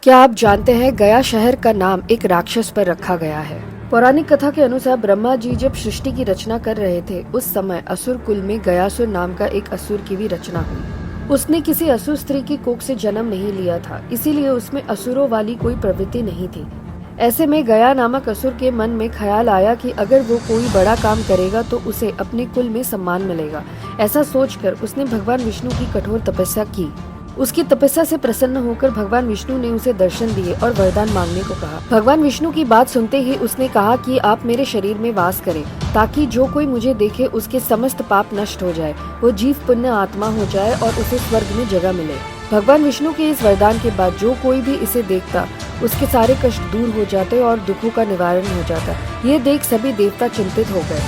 क्या आप जानते हैं गया शहर का नाम एक राक्षस पर रखा गया है। पौराणिक कथा के अनुसार ब्रह्मा जी जब सृष्टि की रचना कर रहे थे उस समय असुर कुल में गयासुर नाम का एक असुर की भी रचना हुई। उसने किसी असुर स्त्री की कोख से जन्म नहीं लिया था, इसीलिए उसमें असुरों वाली कोई प्रवृत्ति नहीं थी। ऐसे में गया नामक असुर के मन में ख्याल आया कि अगर वो कोई बड़ा काम करेगा तो उसे अपने कुल में सम्मान मिलेगा। ऐसा सोचकर उसने भगवान विष्णु की कठोर तपस्या की। उसकी तपस्या से प्रसन्न होकर भगवान विष्णु ने उसे दर्शन दिए और वरदान मांगने को कहा। भगवान विष्णु की बात सुनते ही उसने कहा कि आप मेरे शरीर में वास करें ताकि जो कोई मुझे देखे उसके समस्त पाप नष्ट हो जाए, वो जीव पुण्य आत्मा हो जाए और उसे स्वर्ग में जगह मिले। भगवान विष्णु के इस वरदान के बाद जो कोई भी इसे देखता उसके सारे कष्ट दूर हो जाते और दुखों का निवारण हो जाता। ये देख सभी देवता चिंतित हो गए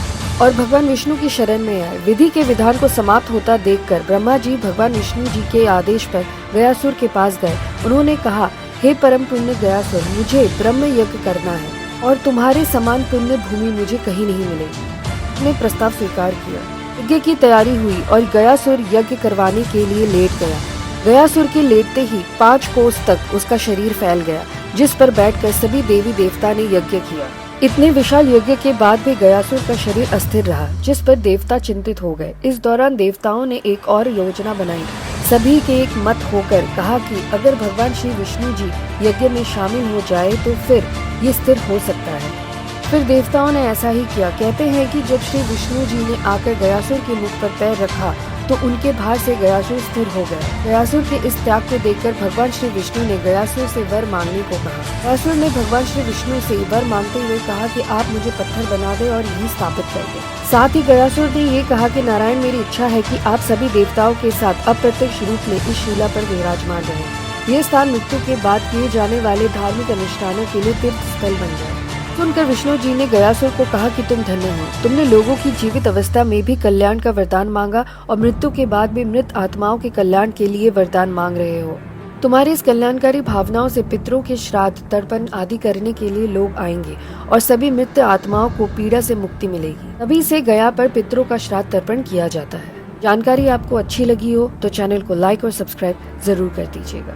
और भगवान विष्णु की शरण में आए। विधि के विधान को समाप्त होता देखकर ब्रह्मा जी भगवान विष्णु जी के आदेश पर गयासुर के पास गए। उन्होंने कहा, हे परम पुण्य गयासुर, मुझे ब्रह्म यज्ञ करना है और तुम्हारे समान पुण्य भूमि मुझे कहीं नहीं मिलेगी। उसने प्रस्ताव स्वीकार किया। यज्ञ की तैयारी हुई और गयासुर यज्ञ करवाने के लिए लेट गया। गयासुर के लेटते ही 5 कोस तक उसका शरीर फैल गया, जिस पर बैठकर सभी देवी देवता ने यज्ञ किया। इतने विशाल यज्ञ के बाद भी गयासुर का शरीर अस्थिर रहा, जिस पर देवता चिंतित हो गए। इस दौरान देवताओं ने एक और योजना बनाई। सभी के एक मत होकर कहा कि अगर भगवान श्री विष्णु जी यज्ञ में शामिल हो जाए तो फिर ये स्थिर हो सकता है। फिर देवताओं ने ऐसा ही किया। कहते हैं कि जब श्री विष्णु जी ने आकर गयासुर के मुख पर पैर रखा तो उनके भार से गयासुर स्थिर हो गया। गयासुर के इस त्याग को देखकर भगवान श्री विष्णु ने गयासुर से वर मांगने को कहा। गयासुर ने भगवान श्री विष्णु से वर मांगते हुए कहा कि आप मुझे पत्थर बना दे और यही स्थापित कर दे। साथ ही गयासुर ने ये कहा कि नारायण, मेरी इच्छा है कि आप सभी देवताओं के साथ अप्रत्यक्ष रूप में इस शिला पर विराजमान रहे। ये स्थान मृत्यु के बाद किए जाने वाले धार्मिक अनुष्ठानों के लिए तीर्थ स्थल बन जाए। सुनकर विष्णु जी ने गयासुर को कहा कि तुम धन्य हो, तुमने लोगों की जीवित अवस्था में भी कल्याण का वरदान मांगा और मृत्यु के बाद भी मृत आत्माओं के कल्याण के लिए वरदान मांग रहे हो। तुम्हारी इस कल्याणकारी भावनाओं से पितरों के श्राद्ध, तर्पण आदि करने के लिए लोग आएंगे और सभी मृत आत्माओं को पीड़ा से मुक्ति मिलेगी। तभी से गया पर पितरों का श्राद्ध तर्पण किया जाता है। जानकारी आपको अच्छी लगी हो तो चैनल को लाइक और सब्सक्राइब जरूर कर दीजिएगा।